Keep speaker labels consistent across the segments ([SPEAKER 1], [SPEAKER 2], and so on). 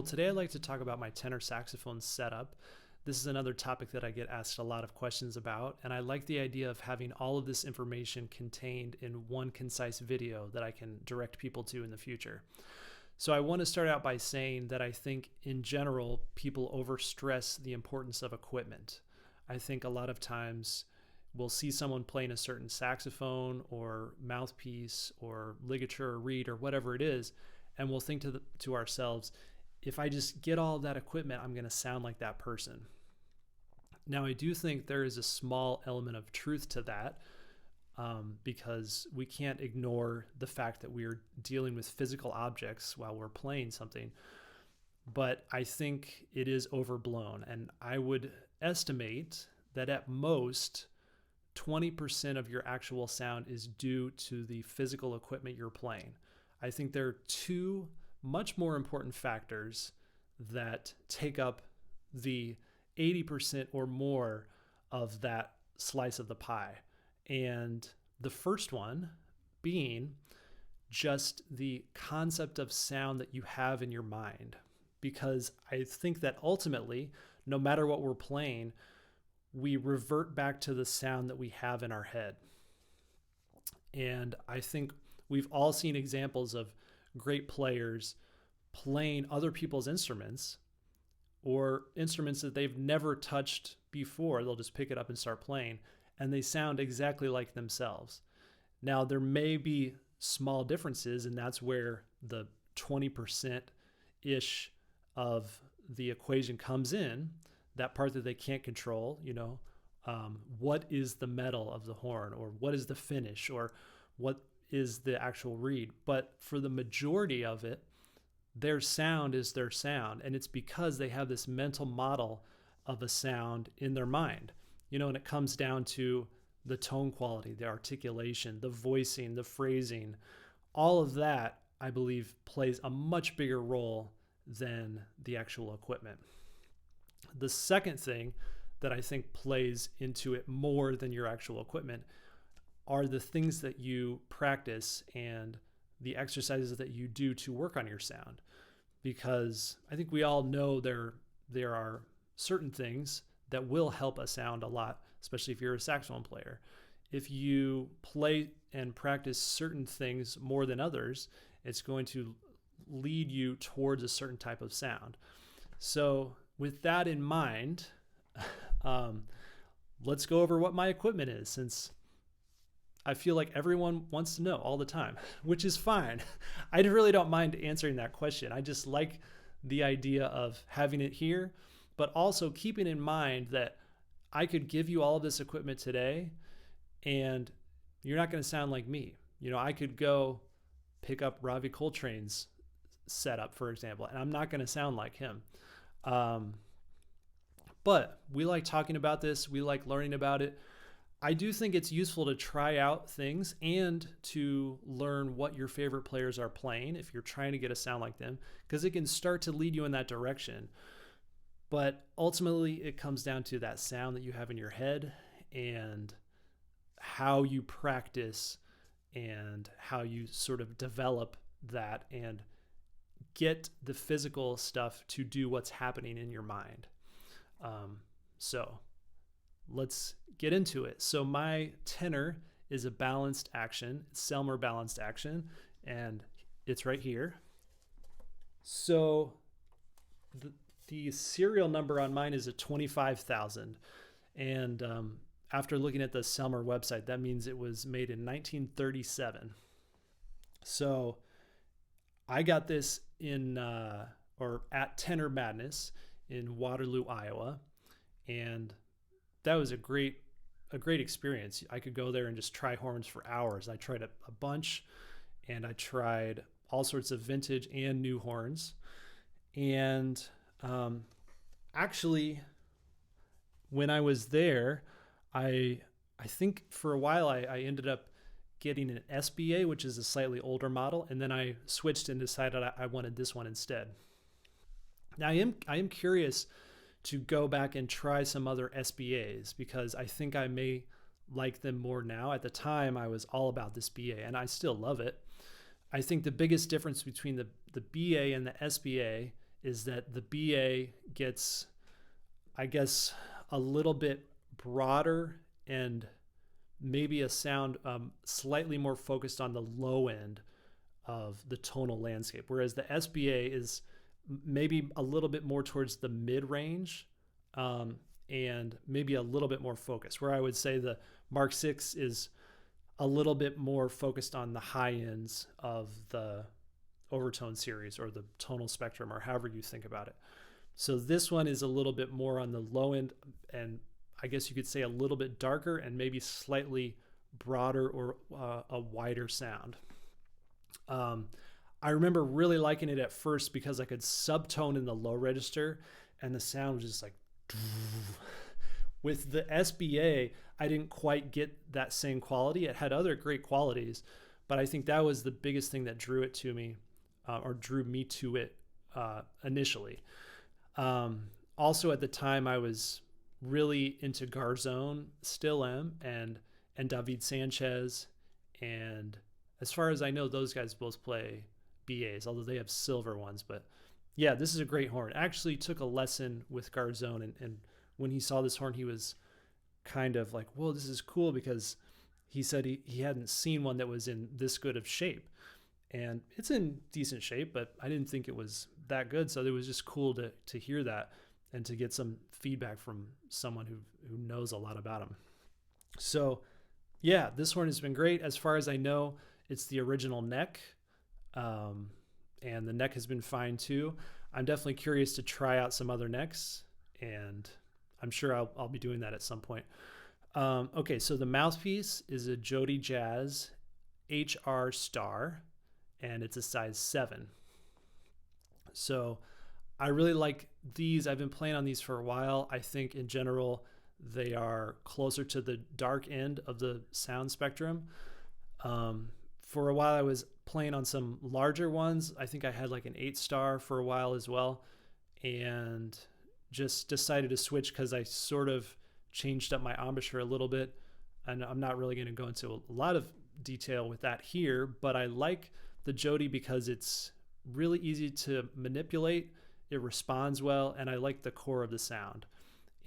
[SPEAKER 1] Well, today I'd like to talk about my tenor saxophone setup. This is another topic that I get asked a lot of questions about, and I like the idea of having all of this information contained in one concise video that I can direct people to in the future. So I want to start out by saying that I think in general, people overstress the importance of equipment. I think a lot of times we'll see someone playing a certain saxophone or mouthpiece or ligature or reed or whatever it is, and we'll think to ourselves, if I just get all of that equipment, I'm going to sound like that person. Now, I do think there is a small element of truth to that, because we can't ignore the fact that we're dealing with physical objects while we're playing something. But I think it is overblown, and I would estimate that at most 20% of your actual sound is due to the physical equipment you're playing. I think there are two much more important factors that take up the 80% or more of that slice of the pie. And the first one being just the concept of sound that you have in your mind. Because I think that ultimately, no matter what we're playing, we revert back to the sound that we have in our head. And I think we've all seen examples of great players playing other people's instruments or instruments that they've never touched before. They'll just pick it up and start playing, and they sound exactly like themselves. Now, there may be small differences, and that's where the 20%-ish of the equation comes in, that part that they can't control, what is the metal of the horn, or what is the finish, or what is the actual reed. But for the majority of it, their sound is their sound, and it's because they have this mental model of a sound in their mind. And it comes down to the tone quality, the articulation, the voicing, the phrasing. All of that, I believe, plays a much bigger role than the actual equipment. The second thing that I think plays into it more than your actual equipment are the things that you practice and the exercises that you do to work on your sound. Because I think we all know there are certain things that will help a sound a lot, especially if you're a saxophone player. If you play and practice certain things more than others, it's going to lead you towards a certain type of sound. So with that in mind, let's go over what my equipment is, since I feel like everyone wants to know all the time, which is fine. I really don't mind answering that question. I just like the idea of having it here, but also keeping in mind that I could give you all of this equipment today and you're not going to sound like me. I could go pick up Ravi Coltrane's setup, for example, and I'm not going to sound like him. But we like talking about this. We like learning about it. I do think it's useful to try out things and to learn what your favorite players are playing if you're trying to get a sound like them, because it can start to lead you in that direction. But ultimately, it comes down to that sound that you have in your head and how you practice and how you sort of develop that and get the physical stuff to do what's happening in your mind. So let's get into it. So my tenor is a balanced action, Selmer balanced action, and it's right here. So the serial number on mine is a 25,000. And after looking at the Selmer website, that means it was made in 1937. So I got this at Tenor Madness in Waterloo, Iowa. And that was a great experience. I could go there and just try horns for hours. I tried a bunch, and I tried all sorts of vintage and new horns. And actually, when I was there, I think for a while I ended up getting an SBA, which is a slightly older model, and then I switched and decided I wanted this one instead. Now I am curious to go back and try some other SBAs, because I think I may like them more now. At the time, I was all about this BA, and I still love it. I think the biggest difference between the BA and the SBA is that the BA gets, I guess, a little bit broader and maybe a sound slightly more focused on the low end of the tonal landscape, whereas the SBA is maybe a little bit more towards the mid range, and maybe a little bit more focused, where I would say the Mark 6 is a little bit more focused on the high ends of the overtone series or the tonal spectrum, or however you think about it. So this one is a little bit more on the low end, and I guess you could say a little bit darker and maybe slightly broader or a wider sound. I remember really liking it at first because I could subtone in the low register and the sound was just like with the SBA, I didn't quite get that same quality. It had other great qualities, but I think that was the biggest thing that drew it to me, or drew me to it initially. Also at the time I was really into Garzone, still am, and David Sanchez, and as far as I know, those guys both play BAs, although they have silver ones. But yeah, this is a great horn. I actually took a lesson with Garzone, and when he saw this horn, he was kind of like, whoa, this is cool, because he said he hadn't seen one that was in this good of shape. And it's in decent shape, but I didn't think it was that good. So it was just cool to hear that and to get some feedback from someone who knows a lot about them. So yeah, this horn has been great. As far as I know, it's the original neck, and the neck has been fine too. I'm definitely curious to try out some other necks, and I'm sure I'll be doing that at some point. Okay, so the mouthpiece is a Jody Jazz HR Star, and it's a size 7. So I really like these. I've been playing on these for a while. I think in general they are closer to the dark end of the sound spectrum. For a while I was playing on some larger ones. I think I had like an 8-star for a while as well, and just decided to switch because I sort of changed up my embouchure a little bit. And I'm not really going to go into a lot of detail with that here, but I like the Jody because it's really easy to manipulate. It responds well, and I like the core of the sound,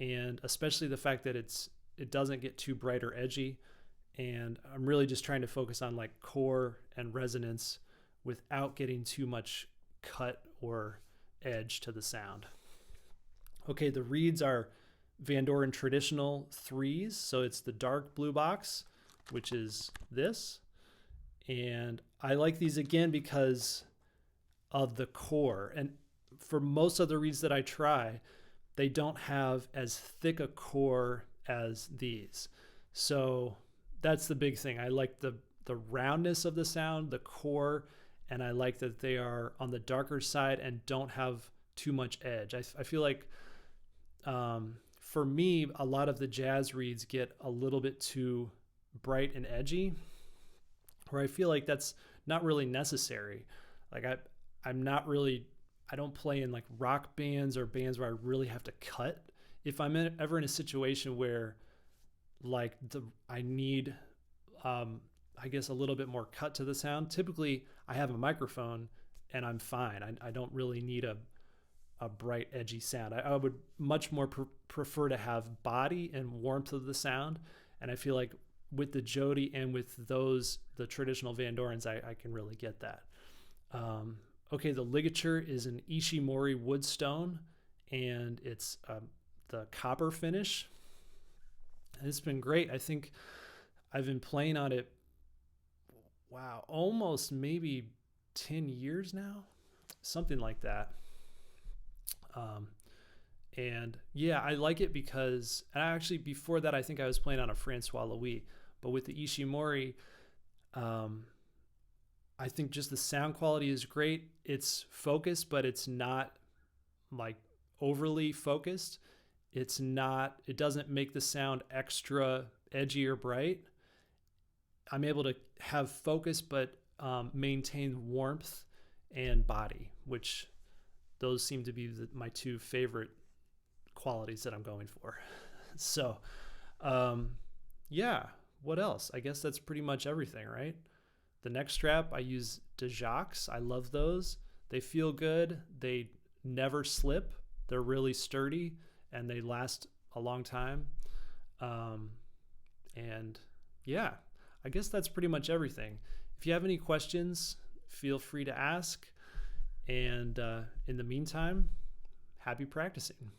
[SPEAKER 1] and especially the fact that it doesn't get too bright or edgy. And I'm really just trying to focus on like core and resonance without getting too much cut or edge to the sound. Okay, the reeds are Van Doren traditional 3s. So it's the dark blue box, which is this. And I like these again because of the core. And for most of the reeds that I try, they don't have as thick a core as these. So that's the big thing. I like the roundness of the sound, the core, and I like that they are on the darker side and don't have too much edge. I feel like for me, a lot of the jazz reeds get a little bit too bright and edgy, where I feel like that's not really necessary. Like I don't play in like rock bands or bands where I really have to cut. If I'm ever in a situation where like I need, I guess, a little bit more cut to the sound, typically I have a microphone and I'm fine. I don't really need a bright, edgy sound. I would much more prefer to have body and warmth of the sound. And I feel like with the Jody and with the traditional Van Dorens, I can really get that. Okay, the ligature is an Ishimori woodstone, and it's the copper finish. And it's been great. I think I've been playing on it, almost maybe 10 years now, something like that. And yeah, I like it because, and actually before that, I think I was playing on a Francois Louis, but with the Ishimori, I think just the sound quality is great. It's focused, but it's not like overly focused. It doesn't make the sound extra edgy or bright. I'm able to have focus, but maintain warmth and body, which those seem to be my two favorite qualities that I'm going for. So, yeah, what else? I guess that's pretty much everything, right? The neck strap, I use de Jacques. I love those. They feel good. They never slip. They're really sturdy and they last a long time. And yeah, I guess that's pretty much everything. If you have any questions, feel free to ask. And in the meantime, happy practicing.